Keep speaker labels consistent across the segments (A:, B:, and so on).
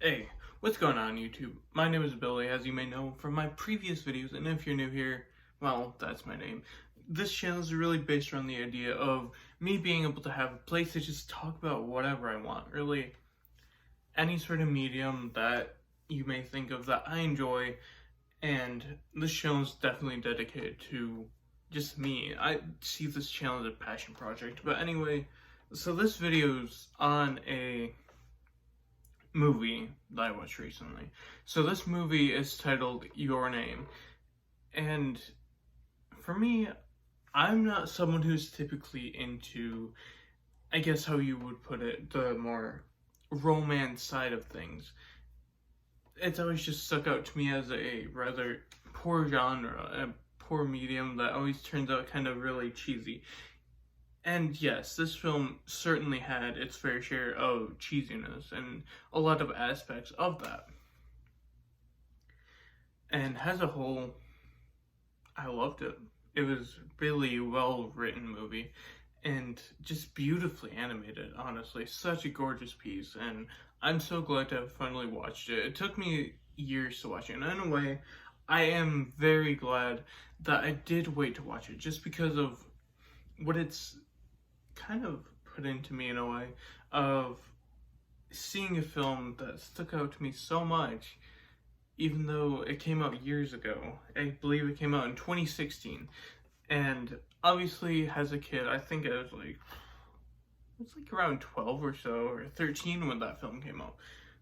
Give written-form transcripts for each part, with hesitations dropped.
A: Hey, what's going on YouTube? My name is Billy, as you may know from my previous videos, and if you're new here, well, that's my name. This channel is really based around the idea of me being able to have a place to just talk about whatever I want, really any sort of medium that you may think of that I enjoy, and this channel is definitely dedicated to just me. I see this channel as a passion project, but anyway, so this video's on a movie that I watched recently. So this movie is titled Your Name. And for me, I'm not someone who's typically into, I guess how you would put it, the more romance side of things. It's always just stuck out to me as a rather poor genre, a poor medium that always turns out kind of really cheesy. And yes, this film certainly had its fair share of cheesiness and a lot of aspects of that. And as a whole, I loved it. It was really well written movie and just beautifully animated, honestly. Such a gorgeous piece, and I'm so glad to have finally watched it. It took me years to watch it, and in a way, I am very glad that I did wait to watch it, just because of what it's kind of put into me in a way of seeing a film that stuck out to me so much, even though it came out years ago. I believe it came out in 2016, and obviously as a kid, I think I was like around 12 or so, or 13 when that film came out.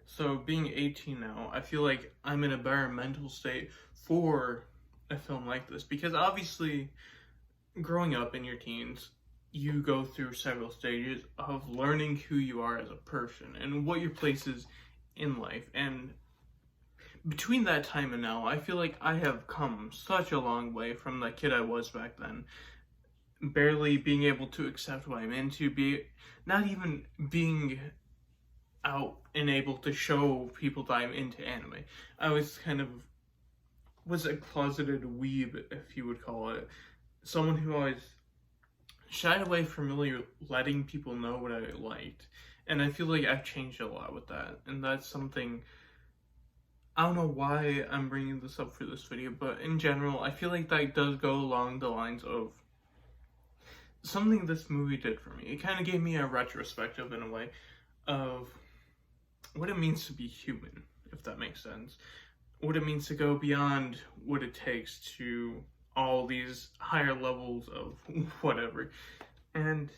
A: So being 18 now, I feel like I'm in a better mental state for a film like this, because obviously growing up in your teens, you go through several stages of learning who you are as a person and what your place is in life. And between that time and now, I feel like I have come such a long way from the kid I was back then. Barely being able to accept what I'm into, not even being out and able to show people that I'm into anime. I was was a closeted weeb, if you would call it. Someone who always shied away from really letting people know what I liked. And I feel like I've changed a lot with that. And that's something, I don't know why I'm bringing this up for this video, but in general, I feel like that does go along the lines of something this movie did for me. It kind of gave me a retrospective in a way of what it means to be human, if that makes sense. What it means to go beyond what it takes to all these higher levels of whatever. And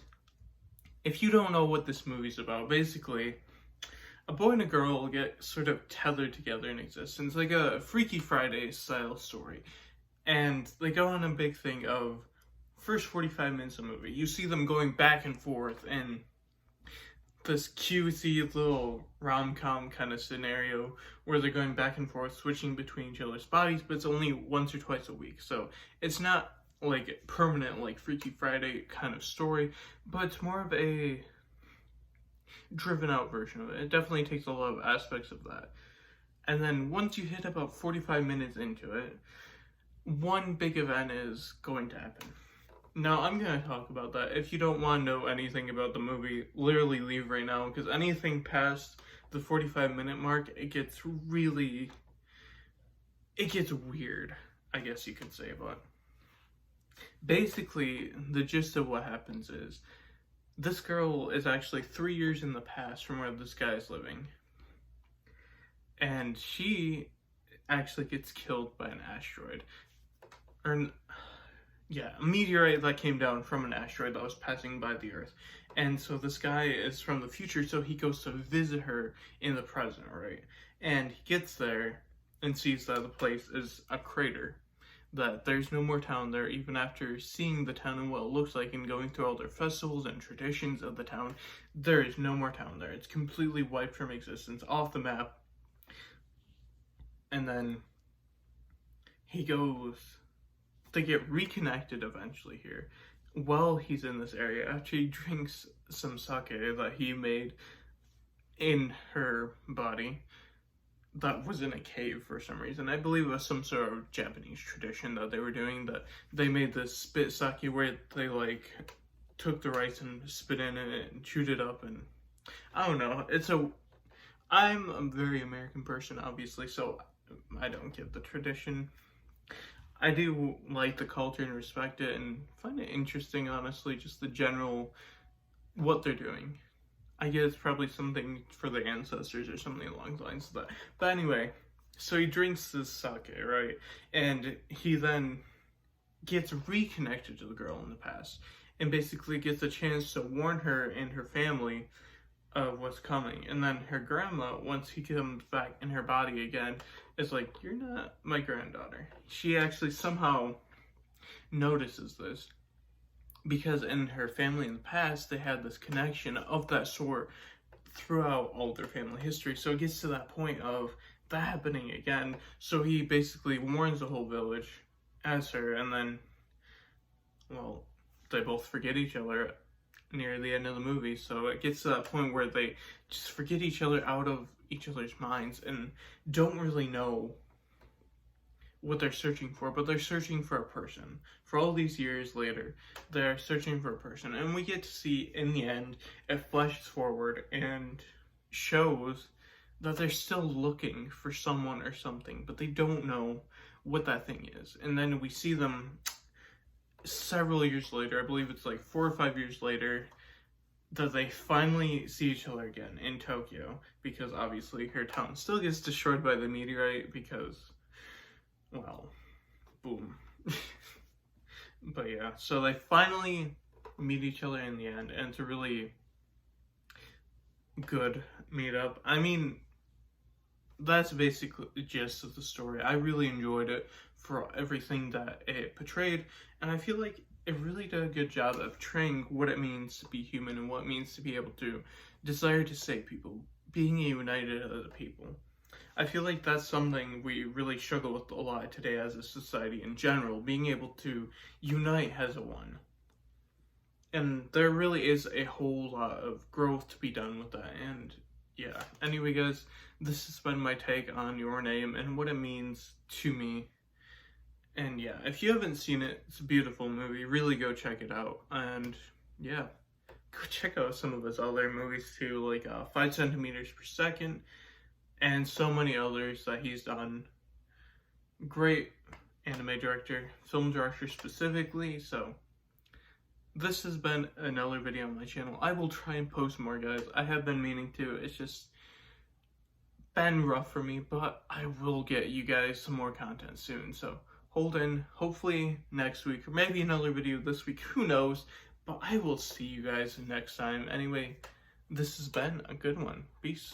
A: if you don't know what this movie's about, basically, a boy and a girl get sort of tethered together in existence, like a Freaky Friday style story. And they go on a big thing of first 45 minutes of movie. You see them going back and forth in this cutesy little rom-com kind of scenario where they're going back and forth, switching between each other's bodies, but it's only once or twice a week. So it's not like permanent, like Freaky Friday kind of story, but it's more of a driven out version of it. It definitely takes a lot of aspects of that. And then once you hit about 45 minutes into it, one big event is going to happen. Now, I'm going to talk about that. If you don't want to know anything about the movie, literally leave right now, because anything past the 45-minute mark, it gets weird, I guess you could say. But basically, the gist of what happens is, this girl is actually 3 years in the past from where this guy is living. And she actually gets killed by an asteroid. A meteorite that came down from an asteroid that was passing by the Earth. And so this guy is from the future, so he goes to visit her in the present, right? And he gets there and sees that the place is a crater. That there's no more town there, even after seeing the town and what it looks like and going through all their festivals and traditions of the town. There is no more town there. It's completely wiped from existence, off the map. And then he goes to get reconnected eventually here while he's in this area after he drinks some sake that he made in her body that was in a cave for some reason. I believe it was some sort of Japanese tradition that they were doing, that they made this spit sake where they took the rice and spit in it and chewed it up, and I don't know, I'm a very American person, obviously, so I don't get the tradition. I do like the culture and respect it and find it interesting, honestly, just the general what they're doing. I guess it's probably something for the ancestors or something along the lines of that. But anyway, so he drinks this sake, right? And he then gets reconnected to the girl in the past and basically gets a chance to warn her and her family of what's coming. And then her grandma, once he comes back in her body again, is like, "You're not my granddaughter." She actually somehow notices this because in her family in the past, they had this connection of that sort throughout all of their family history. So it gets to that point of that happening again. So he basically warns the whole village as her, and then, well, they both forget each other near the end of the movie. So it gets to that point where they just forget each other out of each other's minds and don't really know what they're searching for, but they're searching for a person. For all these years later, they're searching for a person. And we get to see in the end, it flashes forward and shows that they're still looking for someone or something, but they don't know what that thing is. And then we see them several years later, I believe it's like 4 or 5 years later, that they finally see each other again in Tokyo, because obviously her town still gets destroyed by the meteorite because, well, boom. But yeah, so they finally meet each other in the end, and it's a really good meetup. I mean, that's basically the gist of the story. I really enjoyed it for everything that it portrayed, and I feel like it really did a good job of portraying what it means to be human and what it means to be able to desire to save people, being united as a people. I feel like that's something we really struggle with a lot today as a society in general, being able to unite as a one. And there really is a whole lot of growth to be done with that. And yeah, anyway, guys, this has been my take on Your Name and what it means to me. And yeah, if you haven't seen it, it's a beautiful movie. Really go check it out. And yeah, go check out some of his other movies too, like 5 centimeters per second and so many others that he's done. Great anime director, film director specifically. So this has been another video on my channel. I will try and post more, guys. I have been meaning to. It's just been rough for me, but I will get you guys some more content soon. So hold in, hopefully next week, or maybe another video this week, who knows. But I will see you guys next time. Anyway, this has been a good one. Peace.